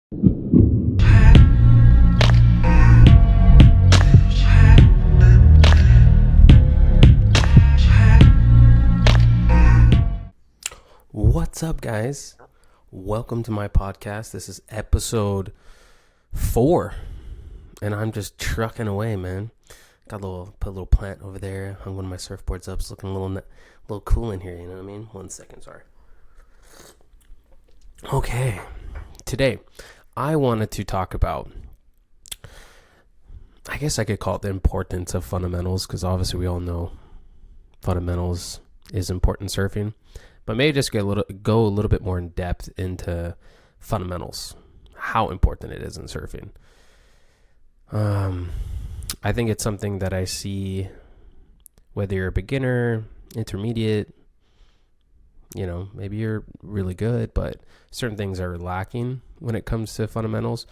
What's up, guys? Welcome to my podcast. This is episode 4, and I'm just trucking away, man. Put a little plant over there. Hung one of my surfboards up. It's looking a little cool in here. You know what I mean? 1 second, sorry. Okay, today I wanted to talk about, I guess I could call it the importance of fundamentals, because obviously we all know fundamentals is important surfing. But maybe just go a little bit more in depth into fundamentals, how important it is in surfing. I think it's something that I see whether you're a beginner, intermediate, maybe you're really good, but certain things are lacking when it comes to fundamentals.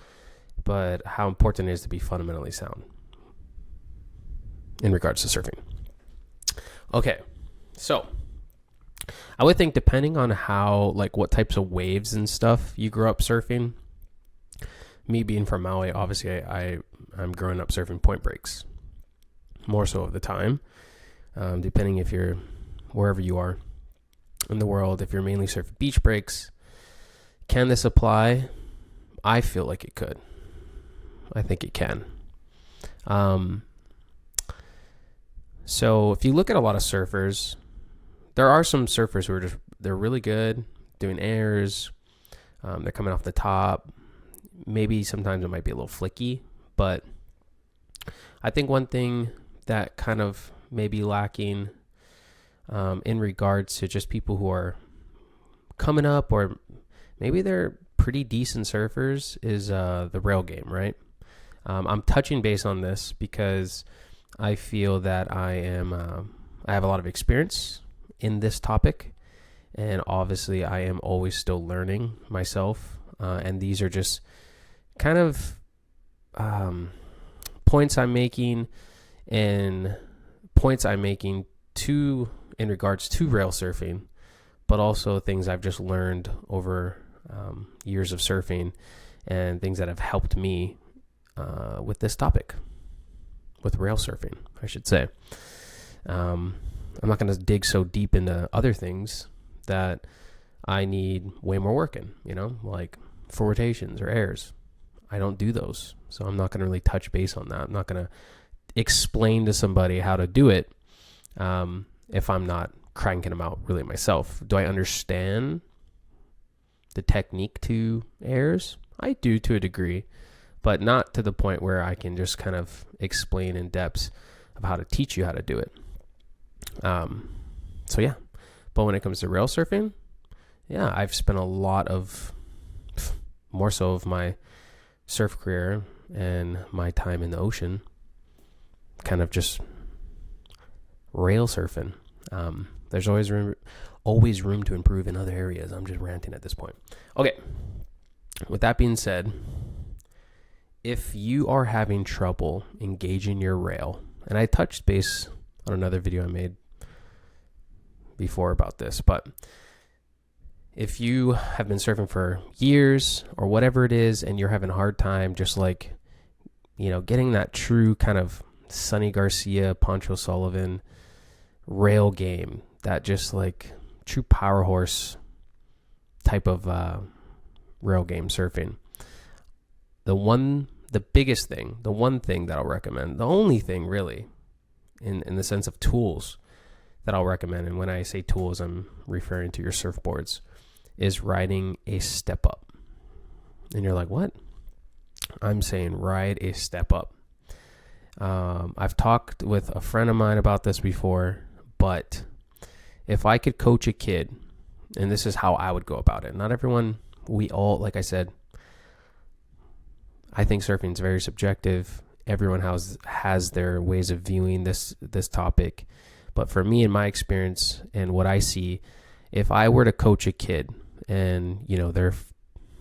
But how important it is to be fundamentally sound in regards to surfing. Okay, so I would think depending on what types of waves and stuff you grew up surfing. Me being from Maui, obviously I'm growing up surfing point breaks more so of the time. Depending if you're wherever you are in the world, if you're mainly surfing beach breaks, can this apply? I feel like it could. I think it can. So if you look at a lot of surfers, there are some surfers who are they're really good doing airs. They're coming off the top. Maybe sometimes it might be a little flicky, but I think one thing that kind of may be lacking in regards to just people who are coming up, or maybe they're pretty decent surfers, is the rail game, right? I'm touching base on this because I feel that I have a lot of experience in this topic, and obviously I am always still learning myself, and these are just kind of points I'm making in regards to rail surfing, but also things I've just learned over years of surfing, and things that have helped me with this topic, with rail surfing, I should say. I'm not going to dig so deep into other things that I need way more work in, like for rotations or airs. I don't do those, so I'm not going to really touch base on that. I'm not going to explain to somebody how to do it if I'm not cranking them out really myself. Do I understand the technique to airs? I do, to a degree, but not to the point where I can just kind of explain in depth of how to teach you how to do it. So yeah, but when it comes to rail surfing, yeah, I've spent a lot of, more so of my surf career and my time in the ocean, kind of just rail surfing. There's always room to improve in other areas. I'm just ranting at this point. Okay. With that being said, if you are having trouble engaging your rail, and I touched base on another video I made before about this, but if you have been surfing for years or whatever it is, and you're having a hard time just getting that true kind of Sonny Garcia, Pancho Sullivan rail game, that just true power horse type of rail game surfing, the one thing that I'll recommend, the only thing really in the sense of tools that I'll recommend, and when I say tools, I'm referring to your surfboards, is riding a step up. And you're like, what? I'm saying ride a step up. I've talked with a friend of mine about this before, but if I could coach a kid, and this is how I would go about it. Not everyone, we all, like I said, I think surfing is very subjective. Everyone has their ways of viewing this topic. But for me, in my experience and what I see, if I were to coach a kid and, they're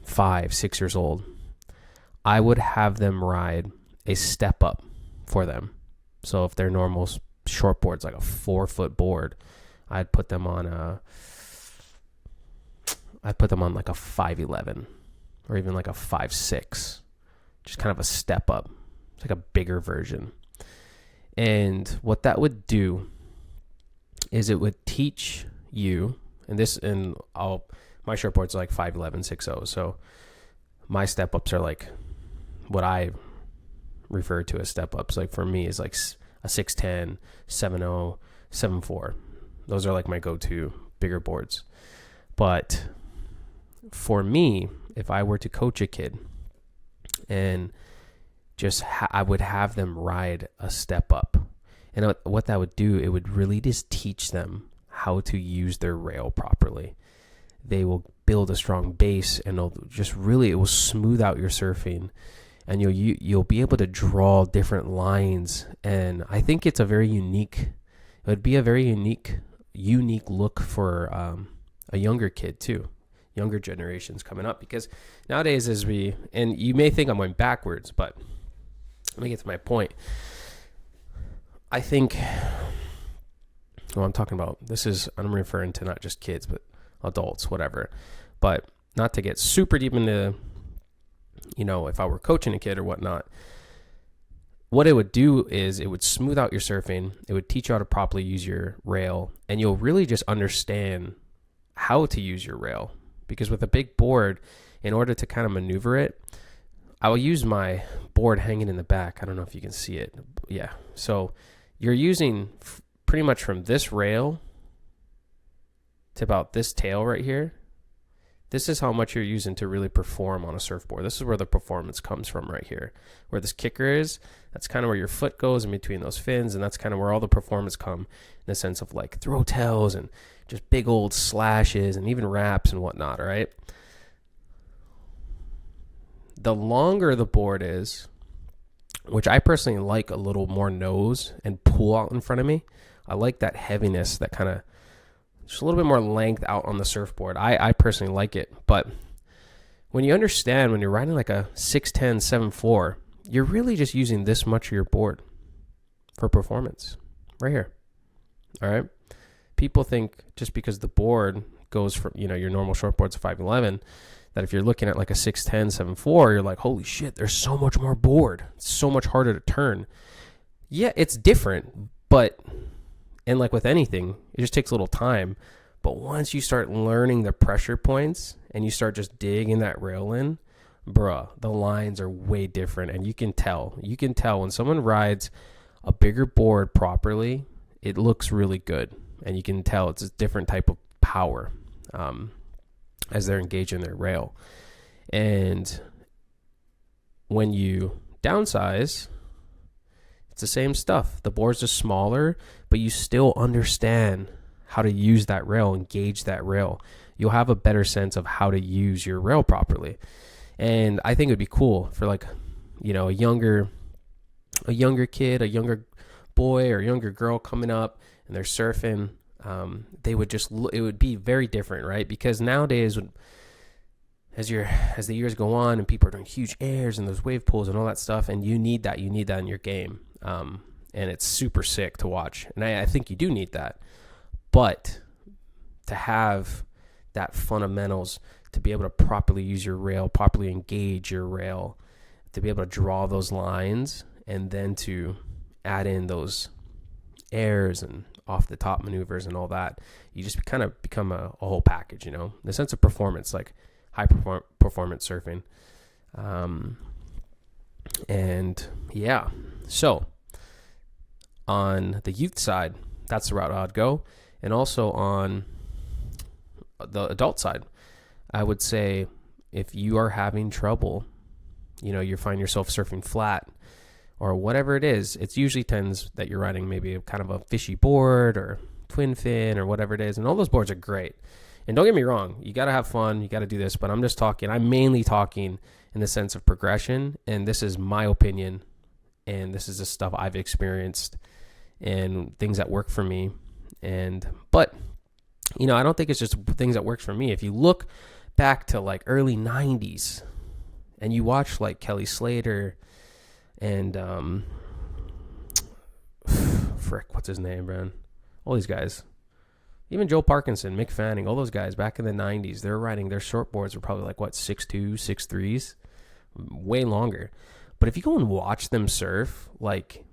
5-6 years old, I would have them ride a step up for them. So if their normal short board's like a 4-foot board, I'd put them on like a 5'11", or even like a 5.6, just kind of a step up. It's like a bigger version. And what that would do is it would teach you, my short board's like 5'11", 6'0", so my step ups are like what I refer to as step ups. Like for me is like a 6'10", 7'0", 7'4". Those are like my go-to bigger boards. But for me, if I were to coach a kid and just I would have them ride a step up, and what that would do, it would really just teach them how to use their rail properly. They will build a strong base, and it will smooth out your surfing, and you'll be able to draw different lines. And I think it would be a very unique look for a younger kid too, younger generations coming up, because nowadays and you may think I'm going backwards, but let me get to my point. I think I'm talking about, I'm referring to not just kids, but adults, whatever. But not to get super deep into, if I were coaching a kid or whatnot, what it would do is it would smooth out your surfing. It would teach you how to properly use your rail, and you'll really just understand how to use your rail. Because with a big board, in order to kind of maneuver it, I will use my board hanging in the back. I don't know if you can see it. Yeah. So you're using pretty much from this rail to about this tail right here. This is how much you're using to really perform on a surfboard. This is where the performance comes from right here. Where this kicker is, that's kind of where your foot goes in between those fins, and that's kind of where all the performance come in the sense of like throw tails and just big old slashes and even wraps and whatnot, all right? The longer the board is, which I personally like a little more nose and pull out in front of me. I like that heaviness, that kind of just a little bit more length out on the surfboard. I personally like it. But when you understand, when you're riding like a 6'10", 7'4", you're really just using this much of your board for performance right here. All right. People think just because the board goes from, your normal shortboard's a 5'11", that if you're looking at like a 6'10", 7'4", you're like, holy shit, there's so much more board. It's so much harder to turn. Yeah, it's different, and like with anything, it just takes a little time. But once you start learning the pressure points and you start just digging that rail in, bruh, the lines are way different. And you can tell when someone rides a bigger board properly, it looks really good. And you can tell it's a different type of power as they're engaging their rail. And when you downsize, it's the same stuff. The board's just smaller, but you still understand how to use that rail, engage that rail. You'll have a better sense of how to use your rail properly. And I think it would be cool for like, a younger kid, a younger boy or younger girl coming up and they're surfing. It would be very different, right? Because nowadays, as the years go on and people are doing huge airs and those wave pools and all that stuff, and you need that in your game. And it's super sick to watch. And I think you do need that. But to have that fundamentals, to be able to properly use your rail, properly engage your rail, to be able to draw those lines, and then to add in those airs and off the top maneuvers and all that, you just kind of become a whole package, the sense of performance, like high performance surfing. And yeah, so on the youth side, that's the route I'd go. And also on the adult side, I would say if you are having trouble, you find yourself surfing flat or whatever it is, it's usually tends that you're riding maybe kind of a fishy board or twin fin or whatever it is. And all those boards are great. And don't get me wrong, you got to have fun, you got to do this, but I'm mainly talking in the sense of progression. And this is my opinion. And this is the stuff I've experienced and things that work for me. But I don't think it's just things that work for me. If you look back to like early 90s and you watch like Kelly Slater and what's his name, man? All these guys. Even Joe Parkinson, Mick Fanning, all those guys back in the 90s, they're riding, their shortboards were probably like, what, 6'2", 6'3", way longer. But if you go and watch them surf, like,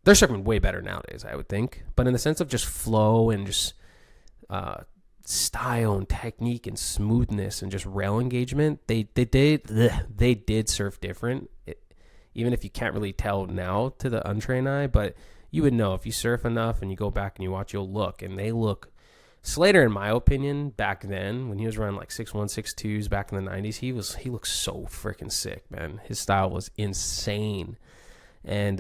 they're surfing way better nowadays, I would think. But in the sense of just flow and just style and technique and smoothness and just rail engagement, they did surf different. Even if you can't really tell now to the untrained eye, but you would know if you surf enough and you go back and you watch, you'll look, and they look. Slater, in my opinion, back then when he was running like 6'1", 6'2" back in the 90s, he looked so freaking sick, man. His style was insane, and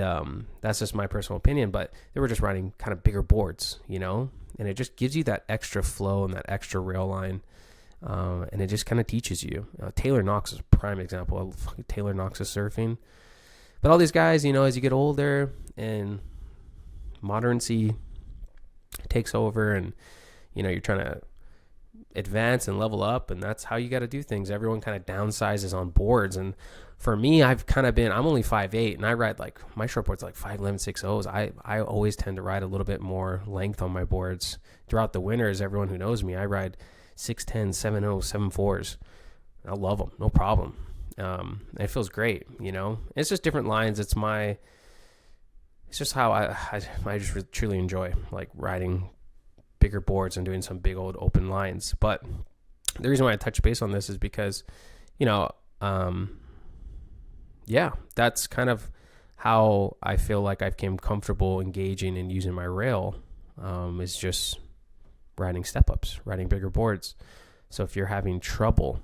that's just my personal opinion. But they were just riding kind of bigger boards, you know, and it just gives you that extra flow and that extra rail line, and it just kind of teaches you. Taylor Knox is a prime example of Taylor Knox's surfing. But all these guys, you know, as you get older and modernity takes over, and you know, you're trying to advance and level up, and that's how you got to do things. Everyone kind of downsizes on boards, and for me, I've kind of been, I'm only 5'8", and I ride like, my shortboard's like 5'11", 6'0". I always tend to ride a little bit more length on my boards. Throughout the winters, everyone who knows me, I ride 6'10", 7'0", 7'4". I love them, no problem. It feels great, you know. It's just different lines. It's just how I just truly enjoy like riding bigger boards and doing some big old open lines. But the reason why I touch base on this is because, you know, yeah, that's kind of how I feel like I became comfortable engaging and using my rail, is just riding step-ups, riding bigger boards. So if you're having trouble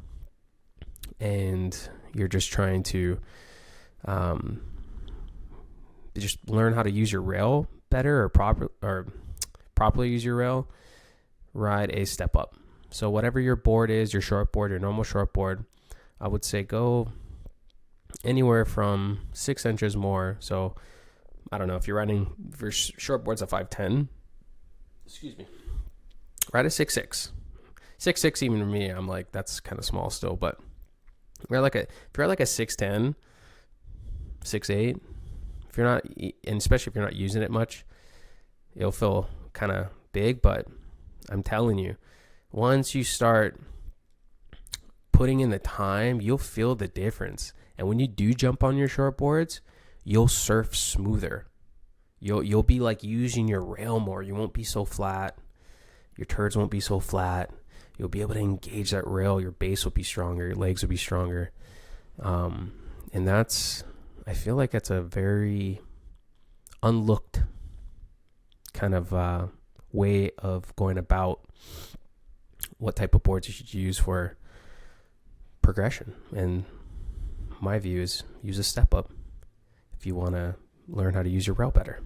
and you're just trying to just learn how to use your rail better, or properly use your rail, ride a step up. So whatever your board is, your short board, your normal short board, I would say go anywhere from 6 inches more. So I don't know, if you're riding, if your short board's a 5'10", excuse me, ride a 6'6". 6'6", even to me, I'm like, that's kind of small still. But if you're like a 6'10", 6'8", if you're not, and especially if you're not using it much, it'll feel kind of big. But I'm telling you, once you start putting in the time, you'll feel the difference. And when you do jump on your short boards, you'll surf smoother. You'll be like using your rail more. You won't be so flat. Your turds won't be so flat. You'll be able to engage that rail. Your base will be stronger. Your legs will be stronger. And that's, I feel like that's a very unlooked kind of way of going about what type of boards you should use for progression. And my view is use a step up if you want to learn how to use your rail better.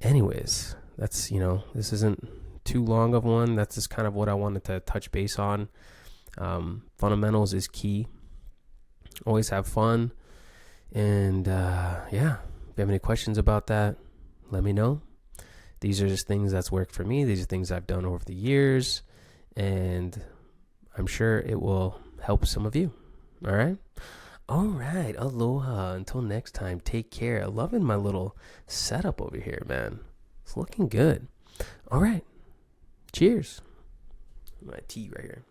Anyways, that's, you know, this isn't too long of one. That's just kind of what I wanted to touch base on. Fundamentals is key. Always have fun. And yeah, if you have any questions about that, let me know. These are just things that's worked for me. These are things I've done over the years, and I'm sure it will help some of you. All right. Aloha. Until next time, take care. Loving my little setup over here, man. It's looking good. All right. Cheers. My tea right here.